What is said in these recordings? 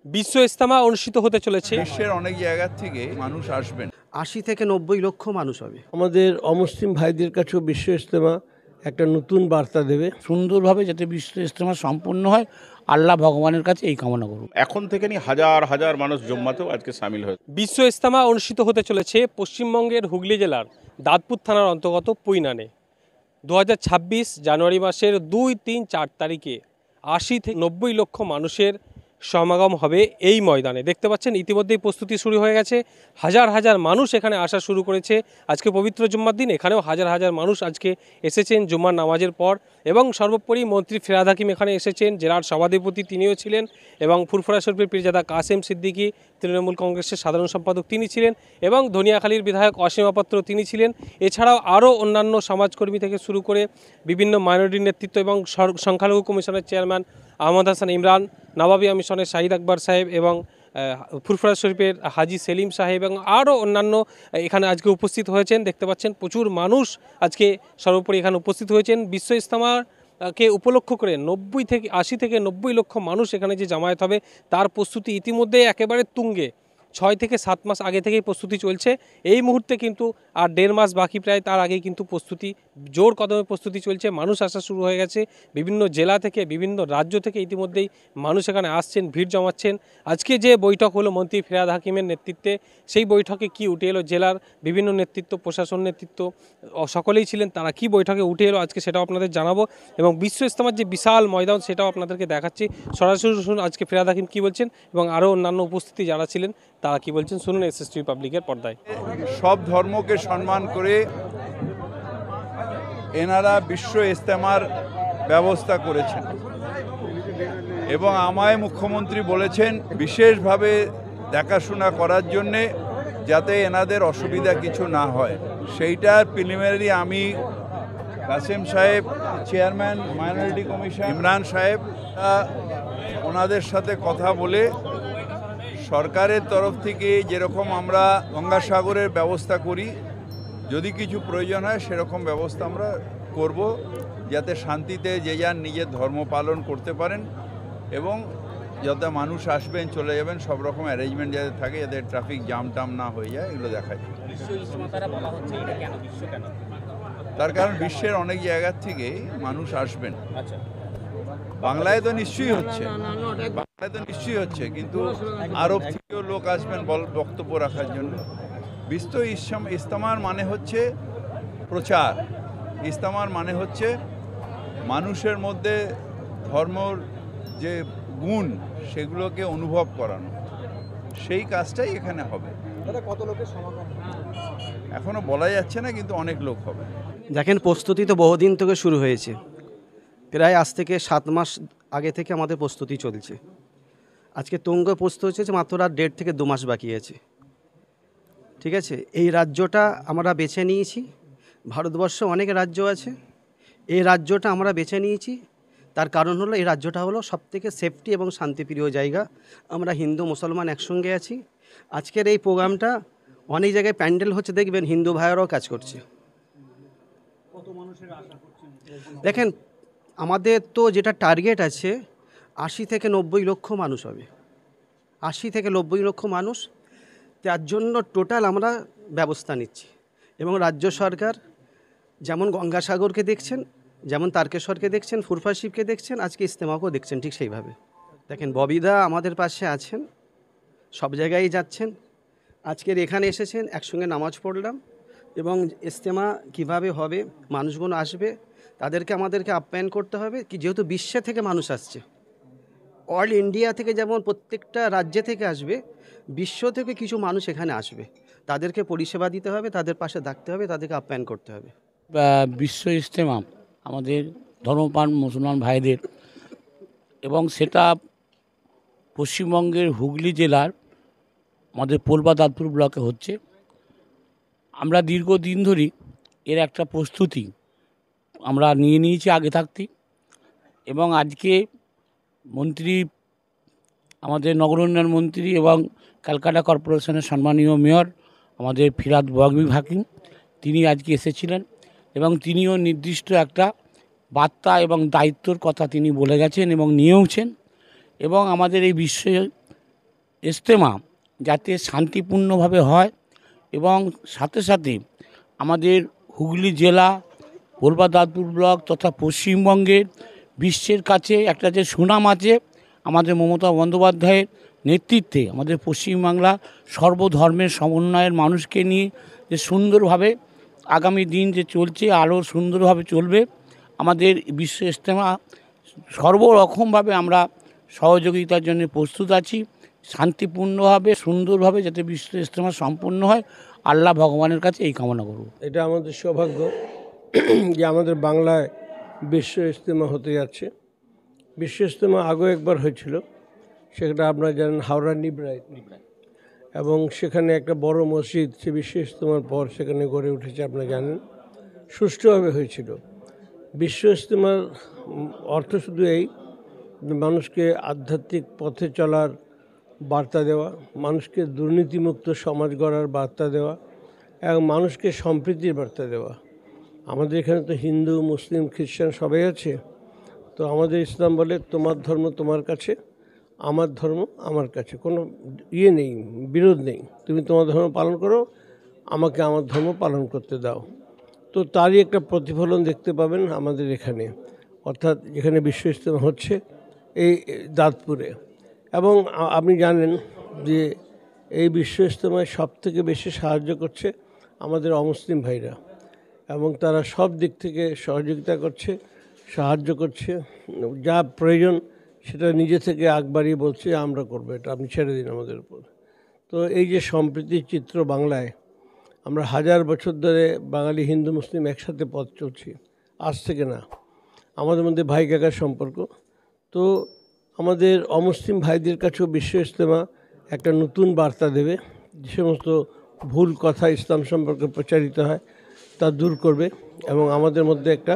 বিশ্ব ইজতেমা অনুষ্ঠিত হতে চলেছে। বিশ্বের অনেক জায়গা থেকে মানুষ আসবেন। 80 থেকে 90 লক্ষ মানুষ হবে। আমাদের অমুসলিম ভাইদের কাছেও বিশ্ব ইজতেমা একটা নতুন বার্তা দেবে। সুন্দরভাবে যাতে বিশ্ব ইজতেমা সম্পূর্ণ হয়, আল্লাহ ভগবানের কাছে এই কামনা করব। এখন থেকে হাজার হাজার মানুষ জুম্মাতেও আজকে সামিল হয়েছে। বিশ্ব ইজতেমা অনুষ্ঠিত হতে চলেছে পশ্চিমবঙ্গের হুগলি জেলার দাঁতপুর থানার অন্তর্গত পুইনানে 2026 জানুয়ারি মাসের 2, 3, 4 তারিখে 80 থেকে 90 লক্ষ মানুষের সমাগম হবে এই ময়দানে। দেখতে পাচ্ছেন ইতিমধ্যেই প্রস্তুতি শুরু হয়ে গেছে। হাজার হাজার মানুষ এখানে আসা শুরু করেছে। আজকে পবিত্র জুম্মার দিন, এখানেও হাজার হাজার মানুষ আজকে এসেছেন জুম্মার নামাজের পর। এবং সর্বোপরি মন্ত্রী ফিরহাদ হাকিম এখানে এসেছেন, জেলার সভাধিপতি তিনিও ছিলেন, এবং ফুরফুরা শরীফের পীরজাদা কাসেম সিদ্দিকী তৃণমূল কংগ্রেসের সাধারণ সম্পাদক তিনি ছিলেন, এবং ধনিয়াখালীর বিধায়ক অসীমা পাত্র তিনি ছিলেন। এছাড়াও আরও অন্যান্য সমাজকর্মী থেকে শুরু করে বিভিন্ন মাইনরিটি নেতৃত্ব এবং সংখ্যালঘু কমিশনের চেয়ারম্যান আহমদ হাসান ইমরান, নবাবিয়া মিশনের শাহিদ আকবর সাহেব, এবং ফুরফুরা শরীফের হাজি সেলিম সাহেব, এবং আরও অন্যান্য এখানে আজকে উপস্থিত হয়েছেন। দেখতে পাচ্ছেন প্রচুর মানুষ আজকে সর্বোপরি এখানে উপস্থিত হয়েছেন। বিশ্ব ইজতেমাকে উপলক্ষ করে 80 থেকে 90 লক্ষ মানুষ এখানে যে জামায়াত হবে তার প্রস্তুতি ইতিমধ্যে একেবারে তুঙ্গে। 6 থেকে 7 মাস আগে থেকেই প্রস্তুতি চলছে। এই মুহূর্তে কিন্তু আর 1.5 মাস বাকি, প্রায় তার আগেই কিন্তু প্রস্তুতি জোর কদমে প্রস্তুতি চলছে। মানুষ আসা শুরু হয়ে গেছে বিভিন্ন জেলা থেকে, বিভিন্ন রাজ্য থেকে ইতিমধ্যেই মানুষ এখানে আসছেন, ভিড় জমাচ্ছেন। আজকে যে বৈঠক হলো মন্ত্রী ফিরহাদ হাকিমের নেতৃত্বে, সেই বৈঠকে কি উঠে এলো, জেলার বিভিন্ন নেতৃত্ব, প্রশাসন নেতৃত্ব সকলেই ছিলেন, তারা কি বৈঠকে উঠে এলো আজকে সেটাও আপনাদের জানাবো, এবং বিশ্ব ইজতেমার যে বিশাল ময়দান সেটাও আপনাদেরকে দেখাচ্ছি। সরাসরি শুনুন আজকে ফিরহাদ হাকিম কী বলছেন, এবং আরও অন্যান্য উপস্থিতি যারা ছিলেন তারা কি বলছেন, শুনুন এসএসটিভি পাবলিকের পর্দায়। সব ধর্মকে সম্মান করে এনারা বিশ্ব ইজতেমার ব্যবস্থা করেছেন, এবং আমায় মুখ্যমন্ত্রী বলেছেন বিশেষভাবে দেখাশোনা করার জন্যে যাতে এনাদের অসুবিধা কিছু না হয়। সেইটার প্রিলিমিনারি আমি কাসেম সাহেব, চেয়ারম্যান মাইনরিটি কমিশন ইমরান সাহেব, ওনাদের সাথে কথা বলে সরকারের তরফ থেকে যেরকম আমরা গঙ্গাসাগরের ব্যবস্থা করি, যদি কিছু প্রয়োজন হয় সেরকম ব্যবস্থা আমরা করব, যাতে শান্তিতে যে যার নিজের ধর্ম পালন করতে পারেন, এবং যাতে মানুষ আসবেন চলে যাবেন সব রকম অ্যারেঞ্জমেন্ট যাতে থাকে, যাতে ট্রাফিক জ্যাম টাম না হয়ে যায়, এগুলো দেখায়। তার কারণ বিশ্বের অনেক জায়গার থেকে মানুষ আসবেন। বাংলায় তো নিশ্চয়ই হচ্ছে, কিন্তু আরব থেকেও লোক আসবেন বক্তব্য রাখার জন্য। বিশ্ব ইজতেমার মানে হচ্ছে প্রচার, ইজতেমার মানে হচ্ছে মানুষের মধ্যে ধর্মর যে গুণ সেগুলোকে অনুভব করানো, সেই কাজটাই এখানে হবে। কত লোকের সমাগম এখনো বলা যাচ্ছে না, কিন্তু অনেক লোক হবে। দেখেন, প্রস্তুতি তো বহুদিন থেকে শুরু হয়েছে, প্রায় আজ থেকে 7 মাস আগে থেকে আমাদের প্রস্তুতি চলছে। আজকে তুঙ্গ প্রস্তুত হচ্ছে, মাত্র আর 1.5 থেকে 2 মাস বাকি আছে। ঠিক আছে, এই রাজ্যটা আমরা বেছে নিয়েছি। ভারতবর্ষে অনেক রাজ্য আছে, এই রাজ্যটা আমরা বেছে নিয়েছি। তার কারণ হলো এই রাজ্যটা হলো সবথেকে সেফটি এবং শান্তিপ্রিয় জায়গা। আমরা হিন্দু মুসলমান একসঙ্গে আছি। আজকের এই প্রোগ্রামটা অনেক জায়গায় প্যান্ডেল হচ্ছে, দেখবেন হিন্দু ভাইয়েরাও কাজ করছে। দেখেন, আমাদের তো যেটা টার্গেট আছে 80 থেকে 90 লক্ষ মানুষ হবে। 80 থেকে 90 লক্ষ মানুষ, তার জন্য টোটাল আমরা ব্যবস্থা নিচ্ছি। এবং রাজ্য সরকার যেমন গঙ্গাসাগরকে দেখছেন, যেমন তারকেশ্বরকে দেখছেন, ফুরফুরা শরীফকে দেখছেন, আজকে ইজতেমাকেও দেখছেন, ঠিক সেইভাবে। দেখেন, ববিদা আমাদের পাশে আছেন, সব জায়গায় যাচ্ছেন। আজকের এখানে এসেছেন, একসঙ্গে নামাজ পড়লাম, এবং ইজতেমা কিভাবে হবে, মানুষগুলো আসবে, আমাদেরকে আপ্যায়ন করতে হবে। কি যেহেতু বিশ্বে থেকে মানুষ আসছে, অল ইন্ডিয়া থেকে যেমন প্রত্যেকটা রাজ্যে থেকে আসবে, বিশ্ব থেকে কিছু মানুষ এখানে আসবে, তাদেরকে পরিষেবা দিতে হবে, তাদের পাশে থাকতে হবে, তাদেরকে আপ্যায়ন করতে হবে। বিশ্ব ইজতেমা আমাদের ধর্মপ্রাণ মুসলমান ভাইদের, এবং সেটা পশ্চিমবঙ্গের হুগলি জেলার আমাদের পোলবা দাঁতপুর ব্লকে হচ্ছে। আমরা দীর্ঘদিন ধরেই এর একটা প্রস্তুতি আমরা নিয়েছি আগে থাকতেই, এবং আজকে মন্ত্রী, আমাদের নগর উন্নয়ন মন্ত্রী এবং ক্যালকাটা কর্পোরেশনের সম্মানীয় মেয়র আমাদের ফিরহাদ হাকিম, তিনি আজকে এসেছিলেন, এবং তিনিও নির্দিষ্ট একটা বার্তা এবং দায়িত্বর কথা তিনি বলে গেছেন এবং নিয়েওছেন। এবং আমাদের এই বিশ্ব ইজতেমা যাতে শান্তিপূর্ণভাবে হয় এবং সাথে সাথে আমাদের হুগলি জেলা দাঁতপুর ব্লক তথা পশ্চিমবঙ্গের বিশ্বের কাছে একটা যে সুনাম আছে আমাদের মমতা বন্দ্যোপাধ্যায়ের নেতৃত্বে আমাদের পশ্চিমবাংলা সর্বধর্মের সমন্বয়ের মানুষকে নিয়ে যে সুন্দরভাবে আগামী দিন যে চলছে আরও সুন্দরভাবে চলবে। আমাদের বিশ্ব ইজতেমা সর্বরকমভাবে আমরা সহযোগিতার জন্য প্রস্তুত আছি। শান্তিপূর্ণভাবে সুন্দরভাবে যাতে বিশ্ব ইজতেমা সম্পন্ন হয় আল্লাহ ভগবানের কাছে এই কামনা করব। এটা আমাদের সৌভাগ্য যে আমাদের বাংলায় বিশ্ব ইজতেমা হতে যাচ্ছে। বিশ্ব ইজতেমা আগেও একবার হয়েছিল, সেটা আপনারা জানেন হাওড়া নিবরায়, এবং সেখানে একটা বড় মসজিদ সে বিশ্ব ইজতেমার পর সেখানে গড়ে উঠেছে, আপনারা জানেন, সুষ্ঠুভাবে হয়েছিল। বিশ্ব ইজতেমার অর্থ শুধু এই মানুষকে আধ্যাত্মিক পথে চলার বার্তা দেওয়া, মানুষকে দুর্নীতিমুক্ত সমাজ গড়ার বার্তা দেওয়া এবং মানুষকে সম্প্রীতির বার্তা দেওয়া। আমাদের এখানে তো হিন্দু মুসলিম খ্রিস্টান সবাই আছে, তো আমাদের ইসলাম বলে তোমার ধর্ম তোমার কাছে, আমার ধর্ম আমার কাছে, কোনো নেই, বিরোধ নেই। তুমি তোমার ধর্ম পালন করো, আমাকে আমার ধর্ম পালন করতে দাও। তো তারই একটা প্রতিফলন দেখতে পাবেন আমাদের এখানে, অর্থাৎ যেখানে বিশ্ব ইজতেমা হচ্ছে এই দাঁতপুরে। এবং আপনি জানেন যে এই বিশ্ব ইজতেমায় সবথেকে বেশি সাহায্য করছে আমাদের অমুসলিম ভাইরা, এবং তারা সব দিক থেকে সহযোগিতা করছে, সাহায্য করছে। যা প্রয়োজন সেটা নিজে থেকে আগ বাড়িয়ে বলছে আমরা করবো, এটা আপনি ছেড়ে দিন আমাদের উপর। তো এই যে সম্প্রীতির চিত্র বাংলায়, আমরা হাজার বছর ধরে বাঙালি হিন্দু মুসলিম একসাথে পথ চলছি, আজ থেকে না, আমাদের মধ্যে ভাই কাকার সম্পর্ক। তো আমাদের অমুসলিম ভাইদের কাছেও বিশ্ব ইজতেমা একটা নতুন বার্তা দেবে, যে সমস্ত ভুল কথা ইসলাম সম্পর্কে প্রচারিত হয় তা দূর করবে এবং আমাদের মধ্যে একটা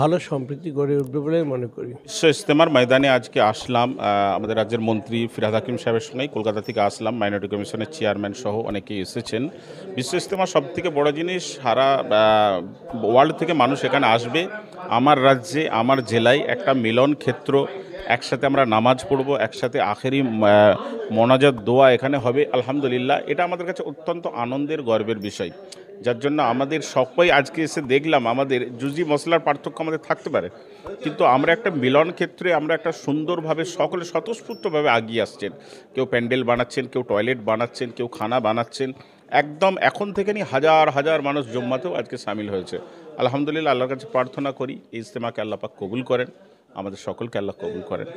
ভালো সম্প্রীতি গড়ে উঠবে বলে মনে করি। বিশ্ব ইজতেমার ময়দানে আজকে আসলাম, আমাদের রাজ্যের মন্ত্রী ফিরহাদ হাকিম সাহেবের সঙ্গে কলকাতা থেকে আসলাম, মাইনরিটি কমিশনের চেয়ারম্যান সহ অনেকেই এসেছেন। বিশ্ব ইজতেমা সব থেকে বড় জিনিস, সারা ওয়ার্ল্ড থেকে মানুষ এখানে আসবে। আমার রাজ্যে আমার জেলায় একটা মিলন ক্ষেত্র, একসাথে আমরা নামাজ পড়বো, একসাথে আখেরি মোনাজাত দোয়া এখানে হবে। আলহামদুলিল্লাহ, এটা আমাদের কাছে অত্যন্ত আনন্দের গর্বের বিষয়, যার জন্য আমাদের সবাই আজকে এসে দেখলাম আমাদের জুজি মশলার পার্থক্য আমাদের থাকতে পারে, কিন্তু আমরা একটা মিলন ক্ষেত্রে আমরা একটা সুন্দরভাবে সকলে স্বতঃস্ফূর্তভাবে এগিয়ে আসছেন। কেউ প্যান্ডেল বানাচ্ছেন, কেউ টয়লেট বানাচ্ছেন, কেউ খানা বানাচ্ছেন। একদম এখন থেকে নিয়ে হাজার হাজার মানুষ জম্মাতেও আজকে সামিল হয়েছে। আলহামদুলিল্লাহ, আল্লাহর কাছে প্রার্থনা করি এই ইজতেমাকে আল্লাহ পাক কবুল করেন, আমাদের সকলকে আল্লাহ কবুল করেন।